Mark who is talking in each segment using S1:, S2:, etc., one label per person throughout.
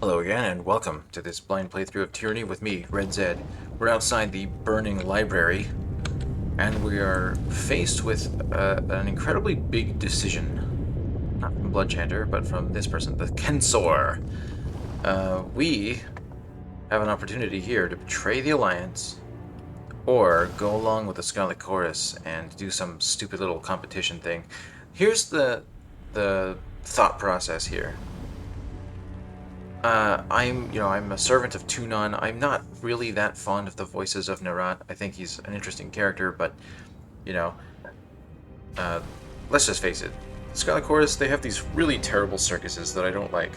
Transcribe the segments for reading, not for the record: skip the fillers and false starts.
S1: Hello again, and welcome to this blind playthrough of Tyranny with me, Red Zed. We're outside the burning library, and we are faced with an incredibly big decision. Not from Bloodchanter, but from this person, the Kensor. We have an opportunity here to betray the Alliance, or go along with the Scarlet Chorus and do some stupid little competition thing. Here's the thought process here. I'm a servant of Tunon. I'm not really that fond of the voices of Nerat. I think he's an interesting character, but, you know, let's just face it. Scarlet Chorus, they have these really terrible circuses that I don't like,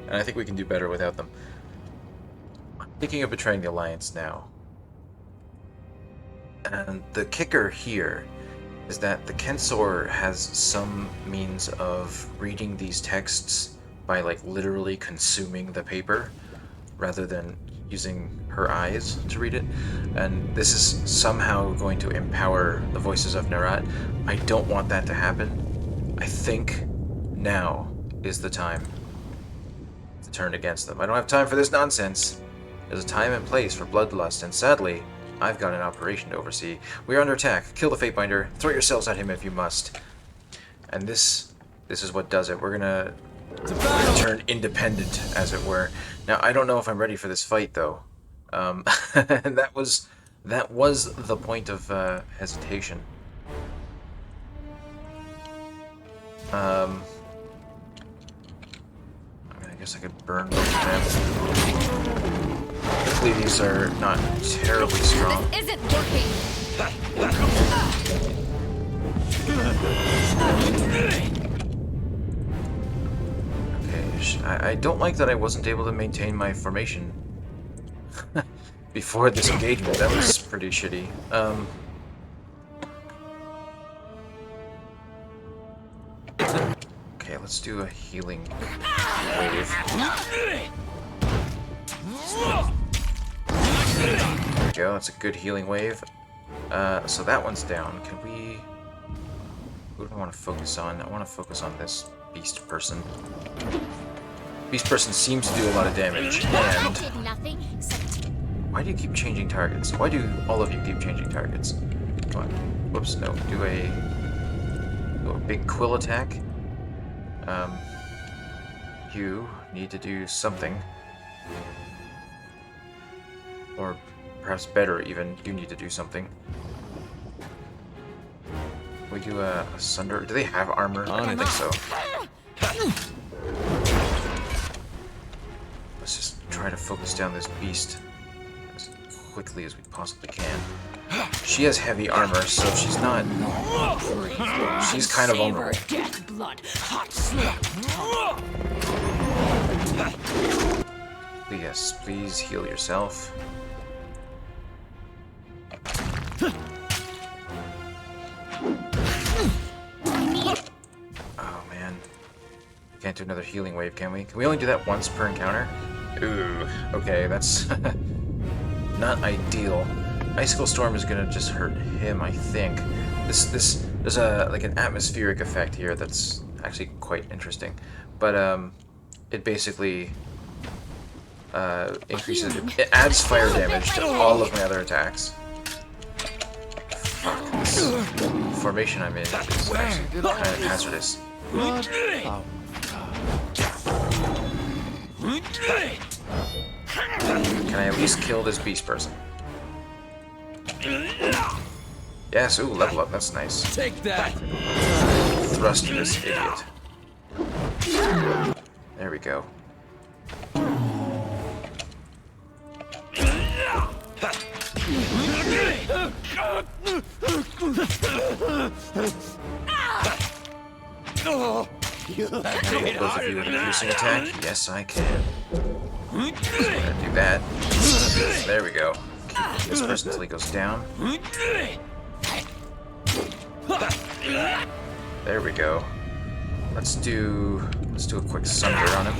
S1: and I think we can do better without them. I'm thinking of betraying the Alliance now. And the kicker here is that the Kensor has some means of reading these texts by like literally consuming the paper rather than using her eyes to read it, and this is somehow going to empower the voices of Nerat. I don't want that to happen. I think now is the time to turn against them. I don't have time for this nonsense. There's a time and place for bloodlust, and sadly, I've got an operation to oversee. We are under attack. Kill the Fatebinder. Throw yourselves at him if you must. And this is what does it. We're gonna turn independent, as it were. Now, I don't know if I'm ready for this fight, though. That was the point of hesitation. I mean, I guess I could burn both of them. Hopefully, these are not terribly strong.
S2: This isn't working.
S1: I don't like that I wasn't able to maintain my formation before this engagement. That was pretty shitty. Okay, let's do a healing wave. There we go, that's a good healing wave. So that one's down. Can we... Who do I want to focus on? I want to focus on this beast person. Beast person seems to do a lot of damage, and... Why do you keep changing targets? Why do all of you keep changing targets? Come on. Whoops, no. Do a big quill attack. You need to do something. Or perhaps better even, you need to do something. We do a Sunder. Do they have armor? I don't think so. Let's just try to focus down this beast as quickly as we possibly can. She has heavy armor, so she's not... She's kind of vulnerable. Yes, please heal yourself. Oh man. Can't do another healing wave, can we? Can we only do that once per encounter? Ooh, okay, that's not ideal. Icicle Storm is gonna just hurt him, I think. There's like an atmospheric effect here that's actually quite interesting. But it basically increases, it adds fire damage to all of my other attacks. Fuck, this formation I'm in is actually kind of hazardous. Can I at least kill this beast person? Yes, ooh, level up, that's nice.
S3: Take that!
S1: Thrust this idiot. There we go. Can I hit both of you with a piercing attack? Yes, I can. So I'm gonna do that. There we go. Keep this person until he goes down. There we go. Let's do a quick Sunder on him.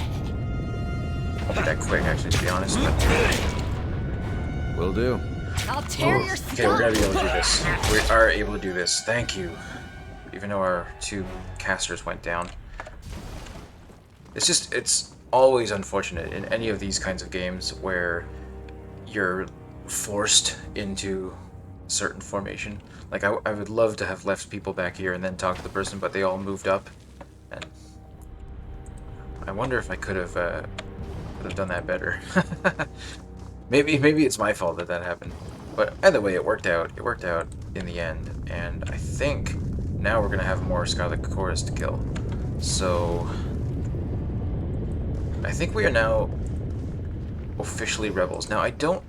S1: Won't be that quick, actually, to be honest. But...
S3: Will do.
S2: I'll tear your skull.
S1: Okay, we're gonna be able to do this. We are able to do this. Thank you. Even though our two casters went down. It's always unfortunate in any of these kinds of games where you're forced into certain formation. Like, I would love to have left people back here and then talk to the person, but they all moved up. And I wonder if I could have done that better. Maybe it's my fault that that happened. But either way, it worked out. It worked out in the end. And I think now we're going to have more Scarlet Chorus to kill. So I think we are now officially rebels. Now, I don't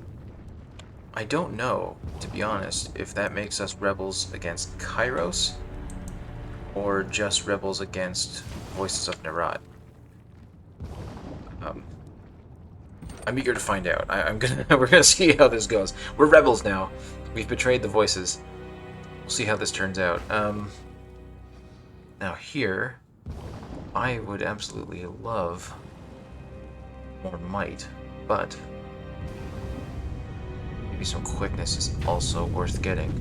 S1: know, to be honest, if that makes us rebels against Kairos or just rebels against Voices of Nerat. I'm eager to find out. We're gonna see how this goes. We're rebels now. We've betrayed the voices. We'll see how this turns out. Now here, I would absolutely love more might, but maybe some quickness is also worth getting.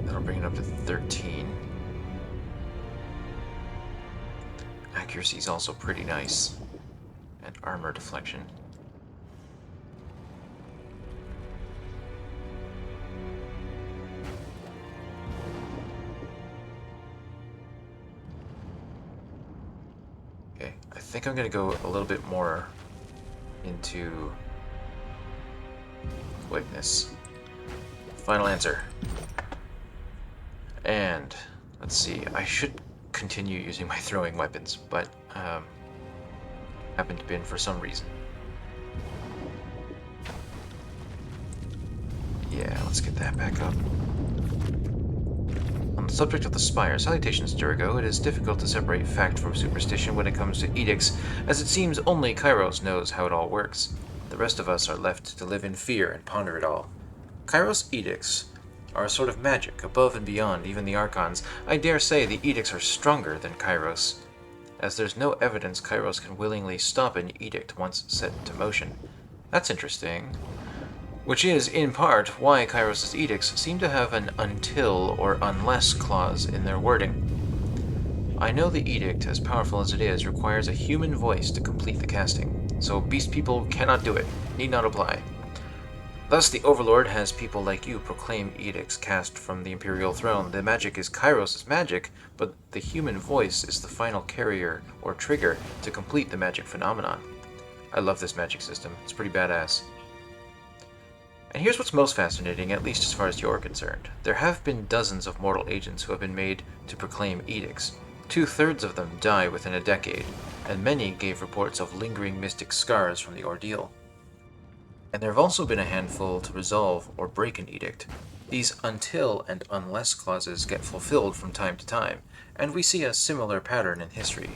S1: That'll bring it up to 13. Accuracy is also pretty nice. And armor deflection. Okay, I think I'm gonna go a little bit more into quickness. Final answer. And let's see, I should continue using my throwing weapons, but haven't been for some reason. Yeah, let's get that back up. On the subject of the spire, salutations, Durgo. It is difficult to separate fact from superstition when it comes to edicts, as it seems only Kairos knows how it all works. The rest of us are left to live in fear and ponder it all. Kairos edicts are a sort of magic, above and beyond even the Archons. I dare say the edicts are stronger than Kairos, as there's no evidence Kairos can willingly stop an edict once set into motion. That's interesting. Which is, in part, why Kairos' edicts seem to have an until or unless clause in their wording. I know the edict, as powerful as it is, requires a human voice to complete the casting, so beast people cannot do it, need not apply. Thus, the Overlord has people like you proclaim edicts cast from the Imperial Throne. The magic is Kairos' magic, but the human voice is the final carrier or trigger to complete the magic phenomenon. I love this magic system. It's pretty badass. And here's what's most fascinating, at least as far as you're concerned. There have been dozens of mortal agents who have been made to proclaim edicts. 2/3 of them die within a decade, and many gave reports of lingering mystic scars from the ordeal. And there have also been a handful to resolve or break an edict. These until and unless clauses get fulfilled from time to time, and we see a similar pattern in history.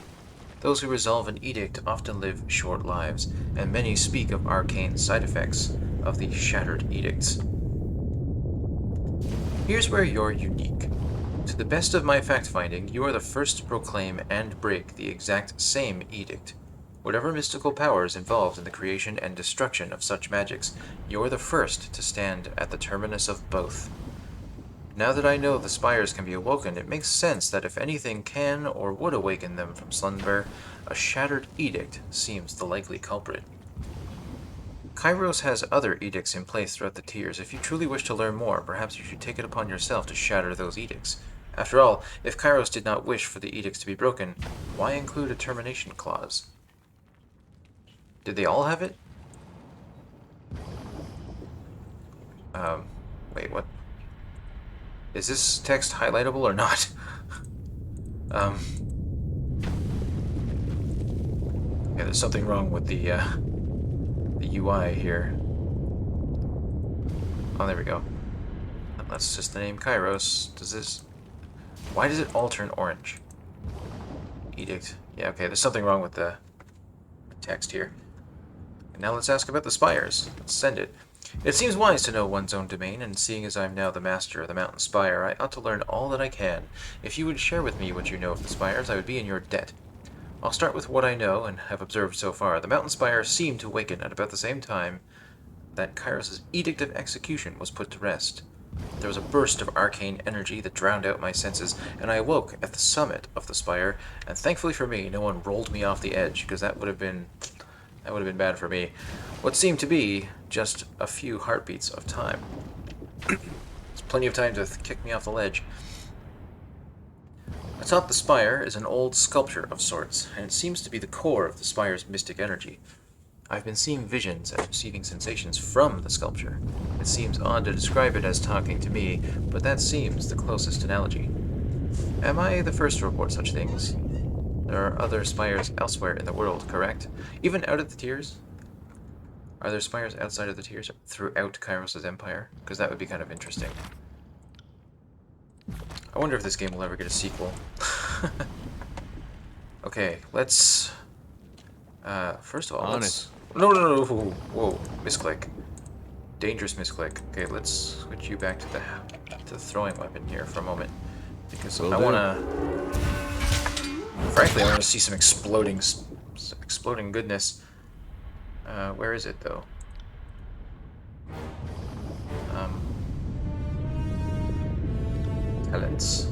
S1: Those who resolve an edict often live short lives, and many speak of arcane side effects of the shattered edicts. Here's where you're unique. To the best of my fact-finding, you are the first to proclaim and break the exact same edict. Whatever mystical power is involved in the creation and destruction of such magics, you're the first to stand at the terminus of both. Now that I know the spires can be awoken, it makes sense that if anything can or would awaken them from slumber, a shattered edict seems the likely culprit. Kairos has other edicts in place throughout the tiers. If you truly wish to learn more, perhaps you should take it upon yourself to shatter those edicts. After all, if Kairos did not wish for the edicts to be broken, why include a termination clause? Did they all have it? Wait, what? Is this text highlightable or not? Yeah, there's something wrong with the UI here. Oh, there we go. That's just the name Kairos. Why does it all turn orange? Edict. Yeah, okay, there's something wrong with the text here. And now let's ask about the spires. Let's send it. It seems wise to know one's own domain, and seeing as I'm now the master of the Mountain Spire, I ought to learn all that I can. If you would share with me what you know of the spires, I would be in your debt. I'll start with what I know and have observed so far. The Mountain Spire seemed to awaken at about the same time that Kairos' Edict of Execution was put to rest. There was a burst of arcane energy that drowned out my senses, and I awoke at the summit of the spire, and thankfully for me, no one rolled me off the edge, because that would have been bad for me. What seemed to be just a few heartbeats of time. It's plenty of time to kick me off the ledge. Atop the spire is an old sculpture of sorts, and it seems to be the core of the spire's mystic energy. I've been seeing visions and receiving sensations from the sculpture. It seems odd to describe it as talking to me, but that seems the closest analogy. Am I the first to report such things? There are other spires elsewhere in the world, correct? Even out of the tiers? Are there spires outside of the tiers throughout Kairos' empire? Because that would be kind of interesting. I wonder if this game will ever get a sequel. Okay, let's... first of all, let's... No, whoa, misclick. Dangerous misclick. Okay, let's switch you back to the throwing weapon here for a moment. Because I want to... Frankly, I want to see some exploding goodness. Where is it, though? Talents.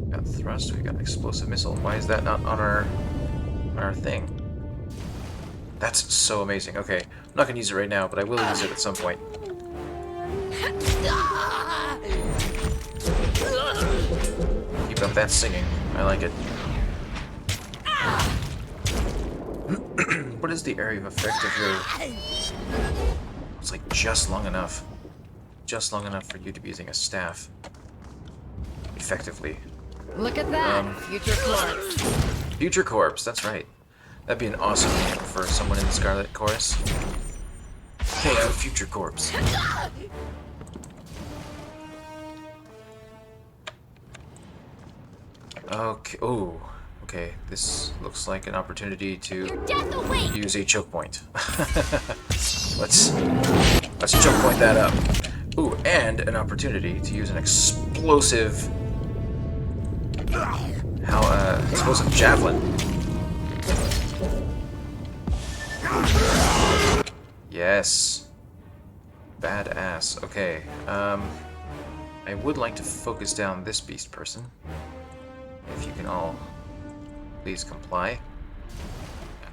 S1: We got thrust, we got explosive missile. Why is that not on our thing? That's so amazing. Okay, I'm not gonna use it right now, but I will use it at some point. Keep up that singing. I like it. What is the area of effect of your... It's like just long enough. Just long enough for you to be using a staff. Effectively.
S2: Look at that, future corpse.
S1: Future Corpse, that's right. That'd be an awesome name for someone in the Scarlet Chorus. Hey, I'm Future Corpse. Okay, oh, okay. This looks like an opportunity to use a choke point. Let's choke point that up. Ooh, and an opportunity to use an explosive... explosive javelin. Yes. Badass. Okay, I would like to focus down this beast person. If you can all please comply.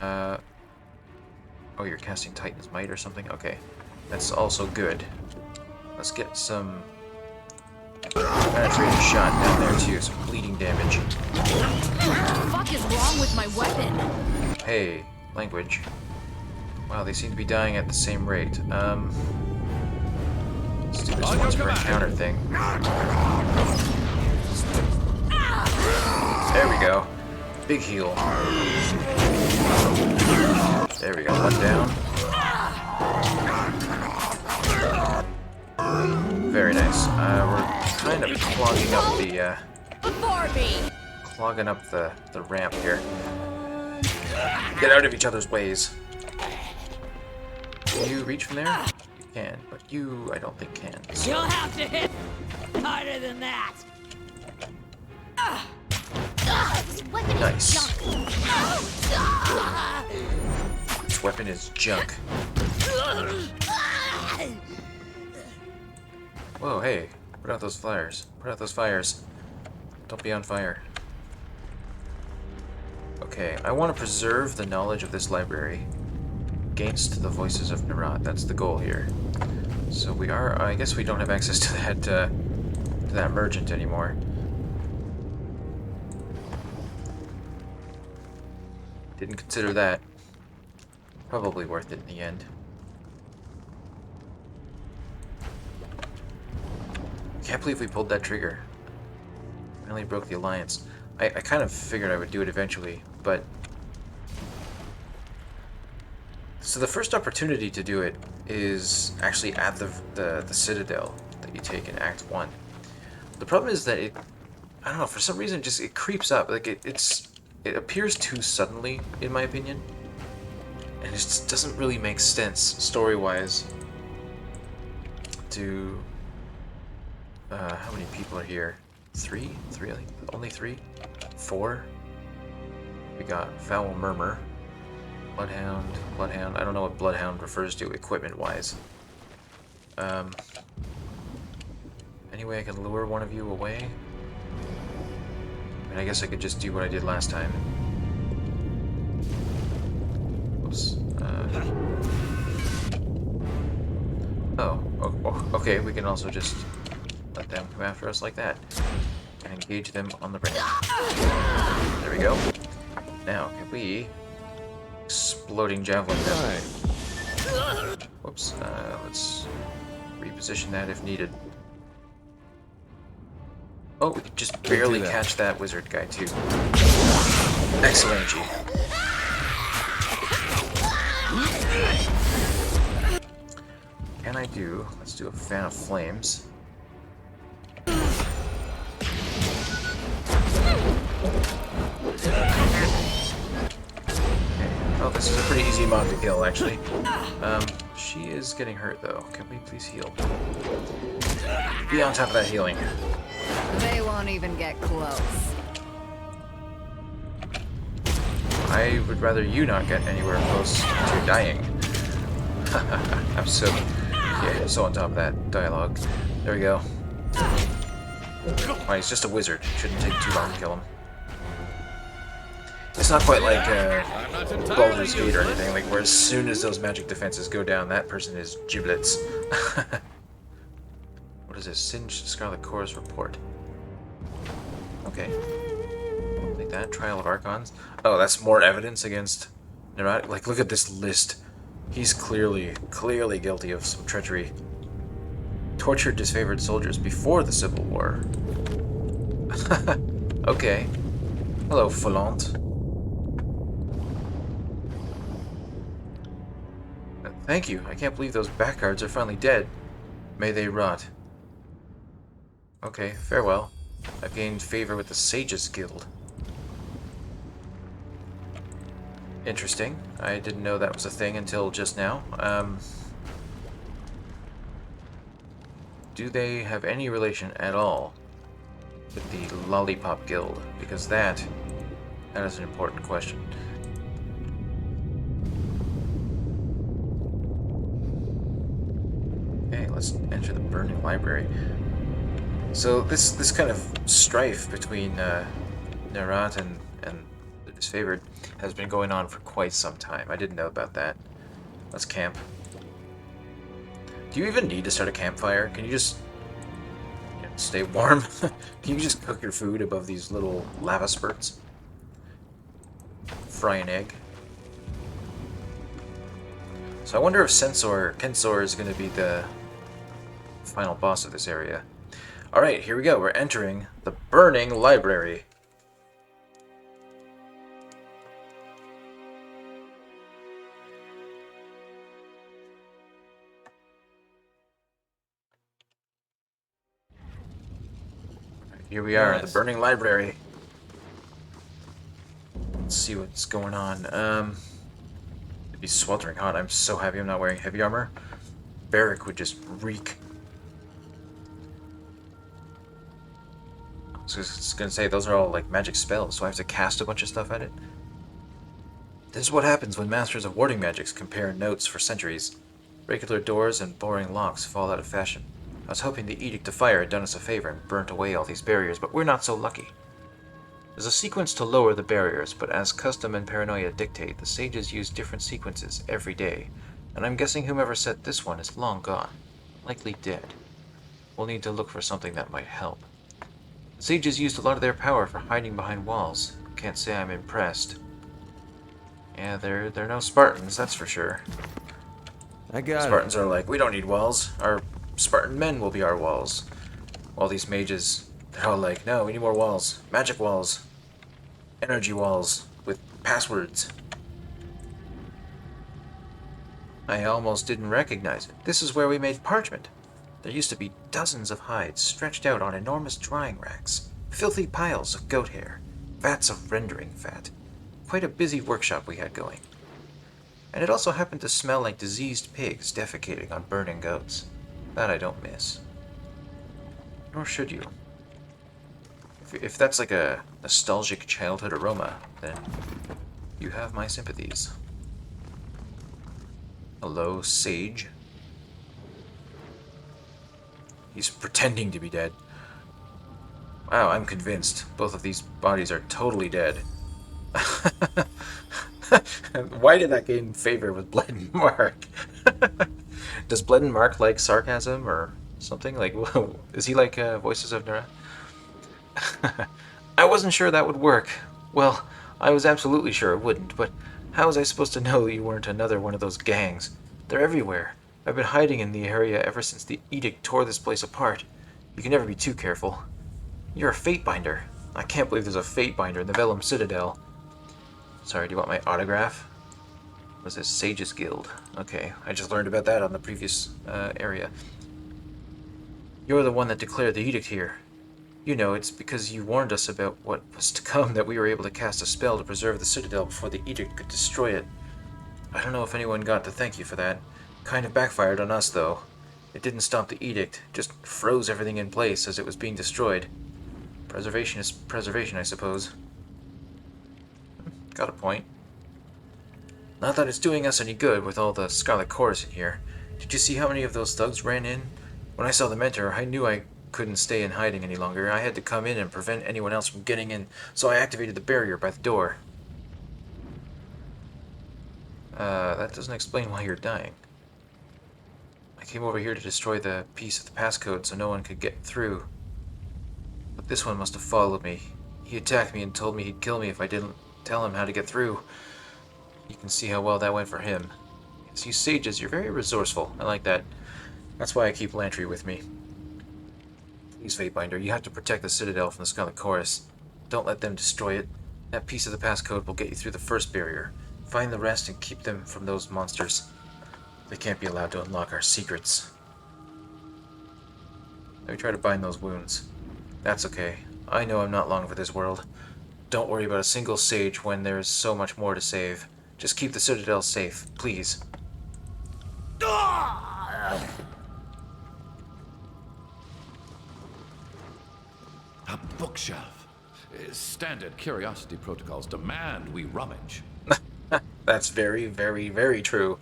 S1: Oh, you're casting Titan's Might or something? Okay. That's also good. Let's get some penetrating shot down there too, some bleeding damage.
S2: What the fuck is wrong with my weapon?
S1: Hey, language. Wow, they seem to be dying at the same rate. Let's do this once per encounter thing. There we go. Big heal. There we go, one down. Very nice. We're kind of clogging up the ramp here. Get out of each other's ways. Can you reach from there? You can, but you, I don't think can. So.
S2: You'll have to hit harder than that.
S1: Nice. This weapon is junk. Whoa, hey. Put out those fires. Put out those fires. Don't be on fire. Okay, I want to preserve the knowledge of this library against the voices of Nerat. That's the goal here. So we are... I guess we don't have access to that merchant anymore. Didn't consider that. Probably worth it in the end. Can't believe we pulled that trigger. Finally broke the alliance. I kind of figured I would do it eventually, but... So the first opportunity to do it is actually at the Citadel that you take in Act 1. The problem is that it... I don't know, for some reason just it creeps up. Like it appears too suddenly, in my opinion. And it just doesn't really make sense, story-wise, to... how many people are here? 3? 3, I think. Only 3? 4? We got Foul Murmur. Bloodhound. I don't know what Bloodhound refers to equipment-wise. Any way I can lure one of you away? I mean, I guess I could just do what I did last time. Oops. Okay, we can also just let them come after us like that. And engage them on the branch. There we go. Now, can we... Exploding javelin them. Whoops. Let's reposition that if needed. Oh, we could just barely catch that wizard guy, too. Excellent, G. Can I do... Let's do a fan of flames. Oh, this is a pretty easy mob to kill, actually. She is getting hurt, though. Can we please heal? Be on top of that healing.
S2: They won't even get close.
S1: I would rather you not get anywhere close to dying. I'm so... Yeah, so on top of that dialogue. There we go. Oh, he's just a wizard. Shouldn't take too long to kill him. It's not quite like Baldur's Gate or anything, like where as soon as those magic defenses go down, that person is giblets. What is this? Singed Scarlet Chorus report. Okay. Like that. Trial of Archons. Oh, that's more evidence against Neurotic. Like, look at this list. He's clearly guilty of some treachery. Tortured disfavored soldiers before the Civil War. Okay. Hello, Folant. Thank you. I can't believe those backguards are finally dead. May they rot. Okay, farewell. I've gained favor with the Sages Guild. Interesting. I didn't know that was a thing until just now. Do they have any relation at all with the Lollipop Guild? Because that is an important question. Okay, let's enter the burning library. So this kind of strife between Nerat and the Disfavored has been going on for quite some time. I didn't know about that. Let's camp. Do you even need to start a campfire? Can you just stay warm? Can you just cook your food above these little lava spurts? Fry an egg. So I wonder if Kensor is going to be the final boss of this area. Alright, here we go. We're entering the burning library. Here we are in the burning library. Let's see what's going on. It'd be sweltering hot. I'm so happy I'm not wearing heavy armor. Barrack would just reek. So I was gonna say, those are all like magic spells, so I have to cast a bunch of stuff at it. This is what happens when masters of warding magics compare notes for centuries. Regular doors and boring locks fall out of fashion. I was hoping the Edict of Fire had done us a favor and burnt away all these barriers, but we're not so lucky. There's a sequence to lower the barriers, but as custom and paranoia dictate, the sages use different sequences every day, and I'm guessing whomever set this one is long gone, likely dead. We'll need to look for something that might help. The sages used a lot of their power for hiding behind walls. Can't say I'm impressed. Yeah, they're no Spartans, that's for sure. Spartans are like, we don't need walls. Our Spartan men will be our walls. While these mages, they're all like, no, we need more walls. Magic walls. Energy walls. With passwords. I almost didn't recognize it. This is where we made parchment. There used to be dozens of hides stretched out on enormous drying racks. Filthy piles of goat hair. Vats of rendering fat. Quite a busy workshop we had going. And it also happened to smell like diseased pigs defecating on burning goats. That I don't miss. Nor should you. If that's like a nostalgic childhood aroma, then you have my sympathies. Hello, sage. He's pretending to be dead. Wow, I'm convinced. Both of these bodies are totally dead. Why did that gain favor with Bled and Mark? Does Bled and Mark like sarcasm or something? Like, is he like Voices of Nora? I wasn't sure that would work. Well, I was absolutely sure it wouldn't, but how was I supposed to know you weren't another one of those gangs? They're everywhere. I've been hiding in the area ever since the edict tore this place apart. You can never be too careful. You're a fate binder. I can't believe there's a fate binder in the Vellum Citadel. Sorry, do you want my autograph? What's this? Sages Guild. Okay, I just learned about that on the previous area. You're the one that declared the edict here. You know, it's because you warned us about what was to come that we were able to cast a spell to preserve the Citadel before the edict could destroy it. I don't know if anyone got to thank you for that. Kind of backfired on us, though. It didn't stop the edict, just froze everything in place as it was being destroyed. Preservation is preservation, I suppose. Got a point. Not that it's doing us any good with all the Scarlet Chorus in here. Did you see how many of those thugs ran in? When I saw them enter, I knew I couldn't stay in hiding any longer. I had to come in and prevent anyone else from getting in, so I activated the barrier by the door. That doesn't explain why you're dying. I came over here to destroy the piece of the passcode so no one could get through. But this one must have followed me. He attacked me and told me he'd kill me if I didn't tell him how to get through. You can see how well that went for him. Yes, you sages, you're very resourceful. I like that. That's why I keep Lantry with me. Please, Fatebinder, you have to protect the Citadel from the Scarlet Chorus. Don't let them destroy it. That piece of the passcode will get you through the first barrier. Find the rest and keep them from those monsters. They can't be allowed to unlock our secrets. Let me try to bind those wounds. That's okay. I know I'm not long for this world. Don't worry about a single sage when there's so much more to save. Just keep the Citadel safe, please.
S3: A bookshelf. Standard curiosity protocols demand we rummage.
S1: That's very, very, very true.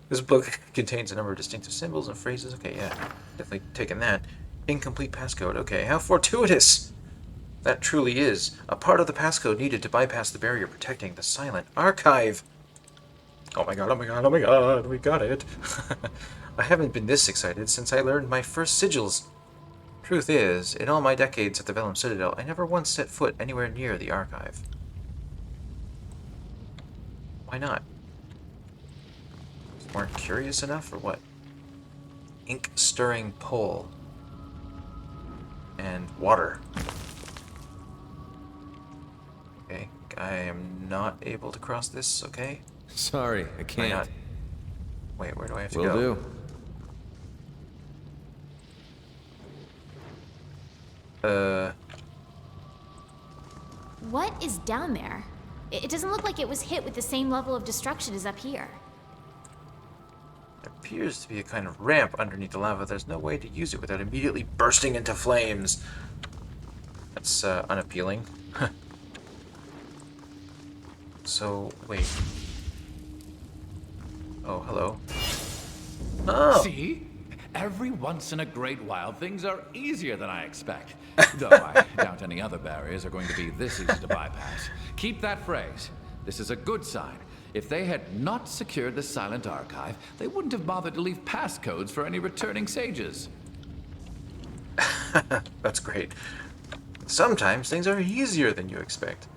S1: This book contains a number of distinctive symbols and phrases. Okay, yeah, definitely taking that. Incomplete passcode. Okay, how fortuitous! That truly is a part of the passcode needed to bypass the barrier protecting the silent archive. Oh my god, oh my god, oh my god, we got it. I haven't been this excited since I learned my first sigils. Truth is, in all my decades at the Vellum Citadel, I never once set foot anywhere near the archive. Why not? Weren't curious enough, or what? Ink-stirring pole. And water. Okay, I am not able to cross this, okay?
S4: Sorry, I can't.
S1: Why not? Wait, where do I have to
S4: Will
S1: go?
S4: do.
S2: What is down there? It doesn't look like it was hit with the same level of destruction as up here.
S1: There appears to be a kind of ramp underneath the lava. There's no way to use it without immediately bursting into flames. That's unappealing. So, wait. Oh, hello. Oh!
S3: See? Every once in a great while, things are easier than I expect. Though I doubt any other barriers are going to be this easy to bypass. Keep that phrase. This is a good sign. If they had not secured the silent archive, they wouldn't have bothered to leave passcodes for any returning sages.
S1: That's great. Sometimes things are easier than you expect.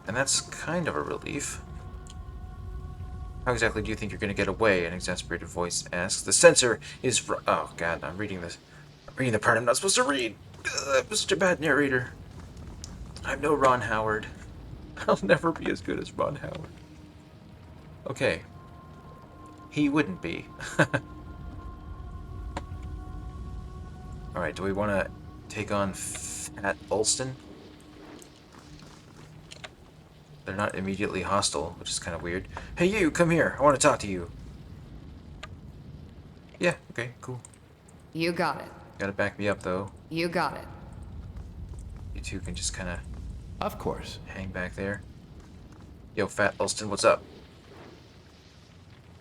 S1: And that's kind of a relief. How exactly do you think you're going to get away? An exasperated voice asks. The censor is... Oh, God, I'm reading this. I'm reading the part I'm not supposed to read. I'm such a bad narrator. I'm no Ron Howard. I'll never be as good as Ron Howard. Okay. He wouldn't be. Alright, do we want to take on Fat Ulston? They're not immediately hostile, which is kind of weird. Hey you, come here. I want to talk to you. Yeah, okay, cool.
S5: You got it.
S1: Gotta back me up, though.
S5: You got it.
S1: You two can just kind
S3: Of course.
S1: of hang back there. Yo, Fat Ulston, what's up?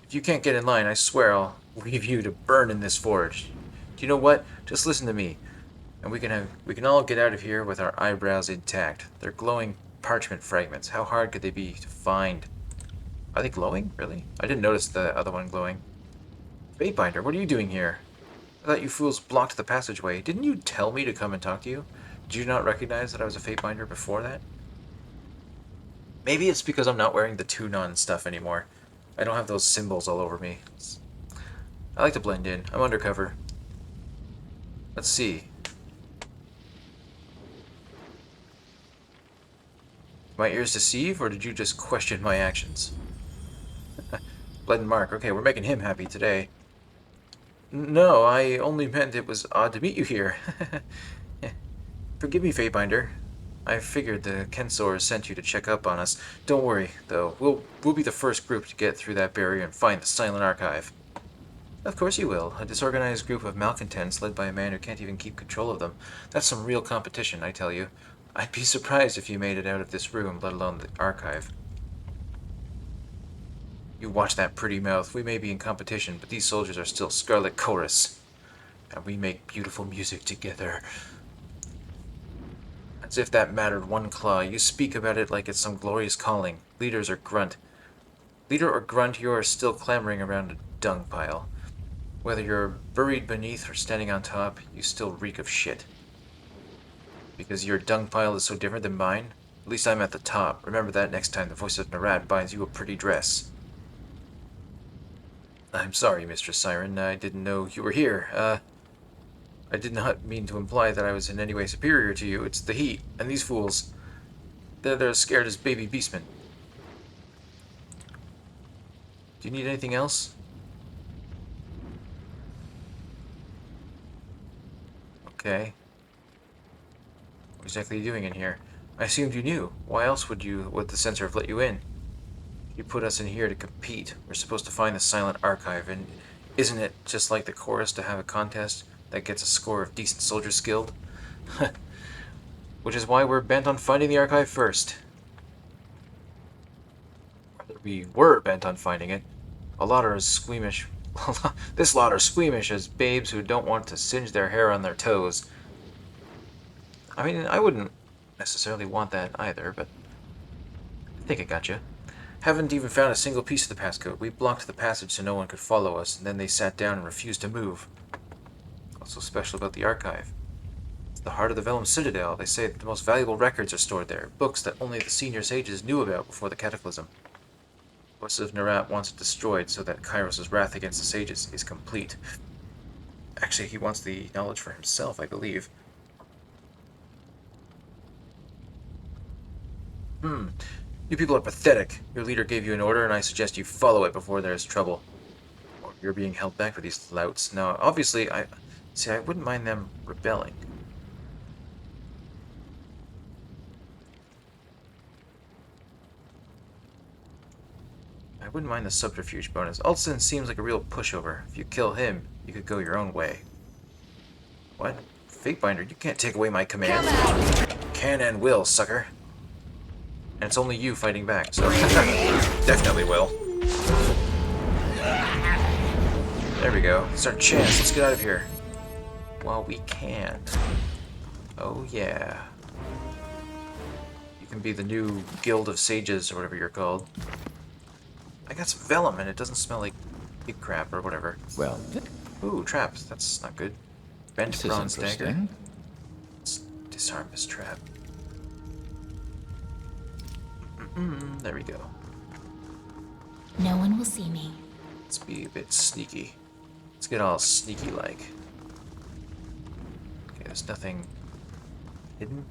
S1: If you can't get in line, I swear I'll leave you to burn in this forge. Do you know what? Just listen to me, and we can all get out of here with our eyebrows intact. They're glowing parchment fragments. How hard could they be to find? Are they glowing? Really? I didn't notice the other one glowing. Fatebinder, what are you doing here? I thought you fools blocked the passageway. Didn't you tell me to come and talk to you? Did you not recognize that I was a Fatebinder before that? Maybe it's because I'm not wearing the Tunon stuff anymore. I don't have those symbols all over me. I like to blend in. I'm undercover. Let's see. My ears deceive, or did you just question my actions? Bled and Mark. Okay, we're making him happy today. No, I only meant it was odd to meet you here. Forgive me, Fatebinder. I figured the Kensor sent you to check up on us. Don't worry, though. We'll be the first group to get through that barrier and find the Silent Archive. Of course you will. A disorganized group of malcontents led by a man who can't even keep control of them. That's some real competition, I tell you. I'd be surprised if you made it out of this room, let alone the archive. You watch that pretty mouth. We may be in competition, but these soldiers are still Scarlet Chorus. And we make beautiful music together. As if that mattered one claw. You speak about it like it's some glorious calling. Leader or grunt, you are still clamoring around a dung pile. Whether you're buried beneath or standing on top, you still reek of shit. Because your dung pile is so different than mine? At least I'm at the top. Remember that next time the voice of Narad binds you a pretty dress. I'm sorry, Mistress Siren. I didn't know you were here. I did not mean to imply that I was in any way superior to you. It's the heat, and these fools. They're as scared as baby beastmen. Do you need anything else? Okay. What exactly are you doing in here? I assumed you knew. Why else would the censor have let you in? You put us in here to compete. We're supposed to find the Silent Archive, and isn't it just like the chorus to have a contest that gets a score of decent soldiers skilled? Which is why we're bent on finding the archive first. We were bent on finding it. A lot are as squeamish. This lot are squeamish as babes who don't want to singe their hair on their toes. I mean, I wouldn't necessarily want that either, but I think I gotcha. Haven't even found a single piece of the passcode. We blocked the passage so no one could follow us, and then they sat down and refused to move. What's so special about the archive? It's the heart of the Vellum Citadel. They say that the most valuable records are stored there, books that only the senior sages knew about before the Cataclysm. Voice of Narat wants it destroyed so that Kairos' wrath against the sages is complete. Actually, he wants the knowledge for himself, I believe. You people are pathetic. Your leader gave you an order, and I suggest you follow it before there's trouble. Or you're being held back by these louts. Now, obviously, I wouldn't mind them rebelling. I wouldn't mind the subterfuge bonus. Alston seems like a real pushover. If you kill him, you could go your own way. What? Fatebinder, you can't take away my command. Can and will, sucker. And it's only you fighting back, so definitely will. There we go. It's our chance. Let's get out of here. While we can. Oh yeah. You can be the new Guild of Sages or whatever you're called. I got some vellum and it doesn't smell like pig crap or whatever.
S3: Well,
S1: ooh, traps. That's not good. Bent
S3: this is
S1: bronze dagger.
S3: interesting.
S1: Let's disarm this trap. There we go.
S2: No one will see me.
S1: Let's be a bit sneaky. Let's get all sneaky-like. Okay, there's nothing hidden.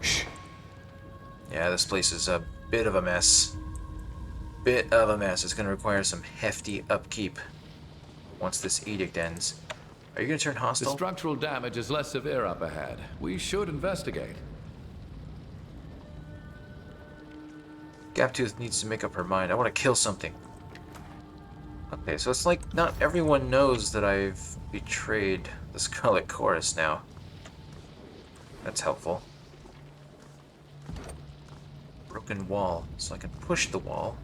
S1: Shh. Yeah, this place is a bit of a mess. Bit of a mess. It's going to require some hefty upkeep once this edict ends. Are you going to turn
S3: The
S1: hostile?
S3: structural damage is less severe up ahead. We should investigate.
S1: Gaptooth needs to make up her mind. I want to kill something. Okay, so it's like not everyone knows that I've betrayed the Scarlet Chorus now. That's helpful. Broken wall, so I can push the wall.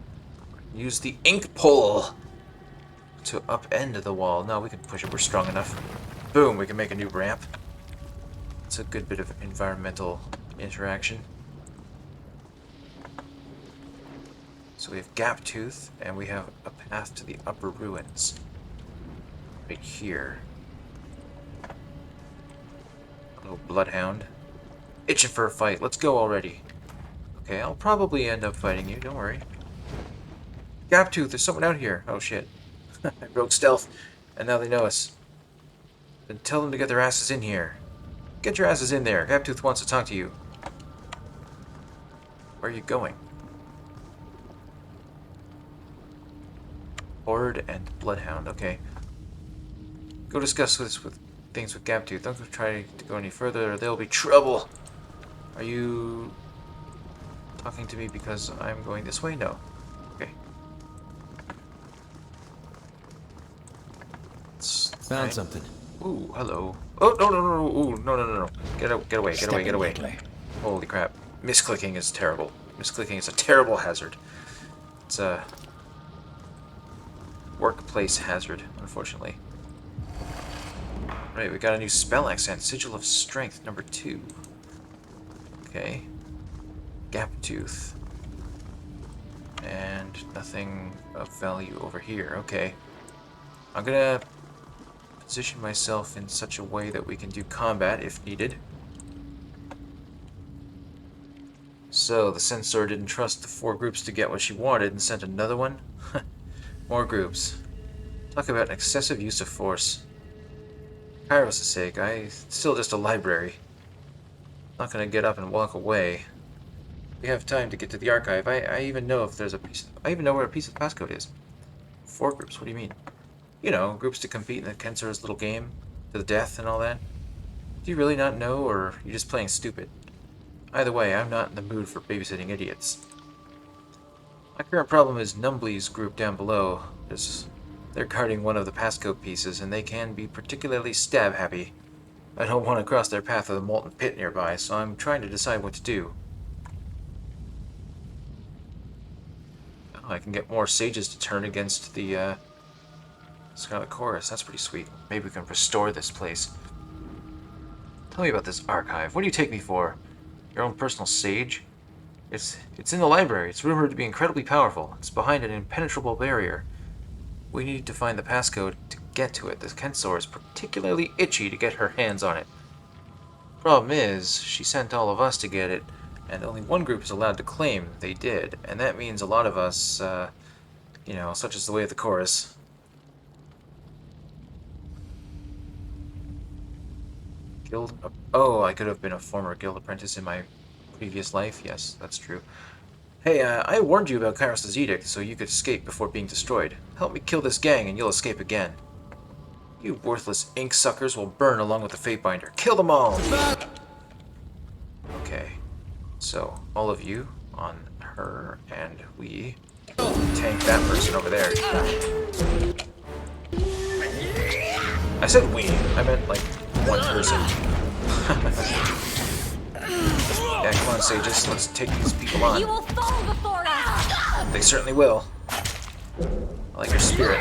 S1: Use the ink pole. to upend the wall. No, we can push it. We're strong enough. Boom, we can make a new ramp. It's a good bit of environmental interaction. So we have Gap Tooth, and we have a path to the upper ruins. Right here. A little bloodhound. Itching for a fight. Let's go already. Okay, I'll probably end up fighting you, don't worry. Gap Tooth, there's someone out here. Oh shit. I broke stealth, and now they know us. Then tell them to get their asses in here. Get your asses in there. Gap Tooth wants to talk to you. Where are you going? Horde and Bloodhound, okay. Go discuss this with things with Gap Tooth. Don't try to go any further or there'll be trouble. Are you talking to me because I'm going this way? No. Okay.
S4: Found something.
S1: Ooh, hello. Oh, no, no, no, no. Ooh, no, no, no, no. Get away, get away, get away. Holy crap. Misclicking is terrible. Misclicking is a terrible hazard. It's a workplace hazard, unfortunately. Right, we got a new spell accent. Sigil of Strength, number 2. Okay. Gap Tooth. And nothing of value over here. Okay. I'm gonna position myself in such a way that we can do combat if needed. So, the censor didn't trust the 4 groups to get what she wanted and sent another one? More groups. Talk about an excessive use of force. Kairos' sake, it's still just a library. Not gonna get up and walk away. We have time to get to the archive. I even know if there's a piece. I even know where a piece of passcode is. 4 groups. What do you mean? You know, groups to compete in the Kensor's little game, to the death and all that. Do you really not know, or are you just playing stupid? Either way, I'm not in the mood for babysitting idiots. My current problem is Numbly's group down below. They're guarding one of the passcode pieces, and they can be particularly stab-happy. I don't want to cross their path with a molten pit nearby, so I'm trying to decide what to do. Oh, I can get more sages to turn against the Scarlet Chorus. That's pretty sweet. Maybe we can restore this place. Tell me about this archive. What do you take me for? Your own personal sage? It's in the library. It's rumored to be incredibly powerful. It's behind an impenetrable barrier. We need to find the passcode to get to it. The Kensor is particularly itchy to get her hands on it. Problem is, she sent all of us to get it, and only one group is allowed to claim they did, and that means a lot of us, you know, such as the Way of the Chorus. Guild? Oh, I could have been a former guild apprentice in my previous life. Yes, that's true. Hey, I warned you about Kairos' edict so you could escape before being destroyed. Help me kill this gang and you'll escape again. You worthless ink suckers will burn along with the Fatebinder. Kill them all! Okay, so all of you on her, and we tank that person over there. I said we, I meant like one person. Yeah, come on, sages, let's take these people on.
S2: You will fall before us!
S1: They certainly will. I like your spirit.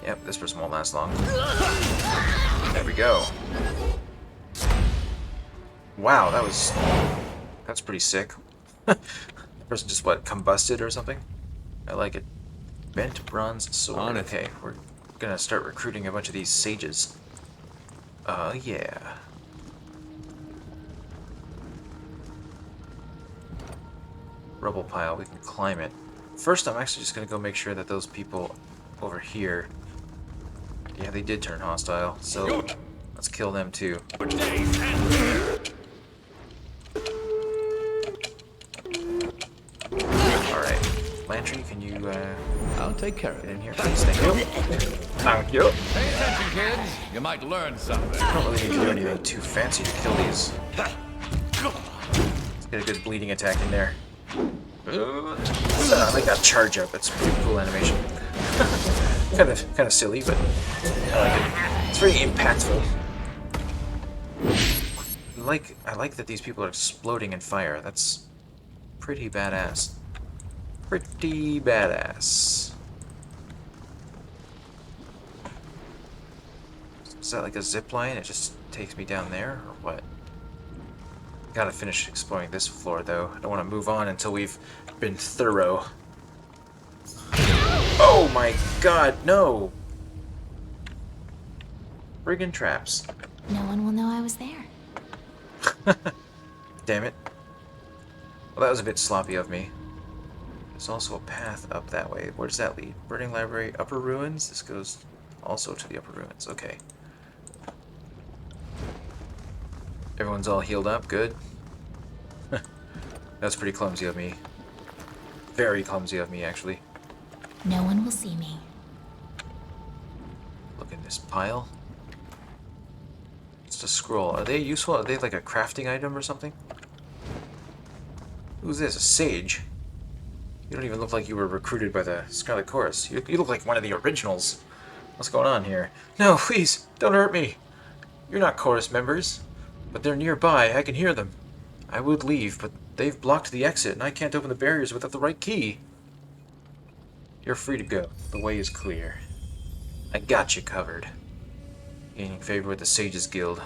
S1: Yep, this person won't last long. There we go. Wow, that's pretty sick. The person just, what, combusted or something? I like it. Bent bronze sword. Okay, we're gonna start recruiting a bunch of these sages. Yeah. Rubble pile, we can climb it. First, I'm actually just gonna go make sure that those people over here... Yeah, they did turn hostile, so let's kill them too. Alright. Lantry, can you,
S3: I'll take care of
S1: get
S3: it.
S1: in here, please? Thank you. Thank you.
S3: Pay attention, kids. You might learn something.
S1: I don't really need to do anything too fancy to kill these. Let's get a good bleeding attack in there. I like that charge up. It's a pretty cool animation. kind of silly, but I like it. It's very impactful. I like that these people are exploding in fire. That's pretty badass. Pretty badass. Is that like a zip line? It just takes me down there, or what? Gotta finish exploring this floor, though. I don't want to move on until we've been thorough. Oh my god, no! Friggin' traps.
S2: No one will know I was there.
S1: Damn it. Well, that was a bit sloppy of me. There's also a path up that way. Where does that lead? Burning Library, Upper Ruins? This goes also to the Upper Ruins. Okay. Everyone's all healed up. Good. That's pretty clumsy of me. Very clumsy of me, actually.
S2: No one will see me.
S1: Look in this pile. It's a scroll. Are they useful? Are they like a crafting item or something? Who's this? A sage? You don't even look like you were recruited by the Scarlet Chorus. You look like one of the originals. What's going on here? No, please, don't hurt me. You're not Chorus members, but they're nearby. I can hear them. I would leave, but they've blocked the exit, and I can't open the barriers without the right key. You're free to go. The way is clear. I got you covered. Gaining favor with the Sages Guild.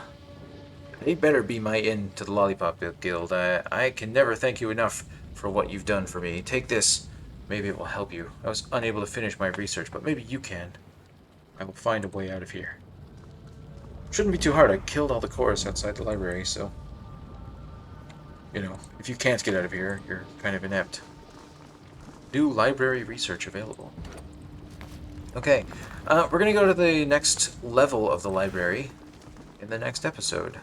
S1: They better be my in to the Lollipop Guild. I can never thank you enough for what you've done for me. Take this. Maybe it will help you. I was unable to finish my research, but maybe you can. I will find a way out of here. Shouldn't be too hard. I killed all the chorus outside the library, so... You know, if you can't get out of here, you're kind of inept. New library research available. Okay, we're gonna go to the next level of the library in the next episode.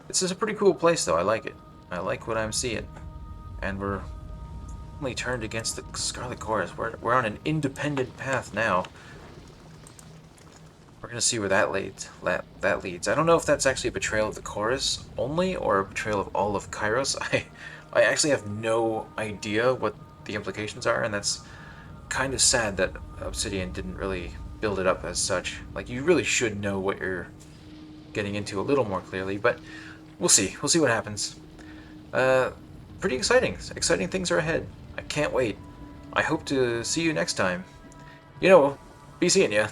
S1: This is a pretty cool place, though. I like it. I like what I'm seeing. And we're only turned against the Scarlet Chorus. We're on an independent path now. We're gonna see where that leads. That leads. I don't know if that's actually a betrayal of the Chorus only, or a betrayal of all of Kairos. I actually have no idea what the implications are, and that's kind of sad that Obsidian didn't really build it up as such. Like, you really should know what you're getting into a little more clearly, but we'll see. We'll see what happens. Pretty exciting. Exciting things are ahead. I can't wait. I hope to see you next time. You know, be seeing ya.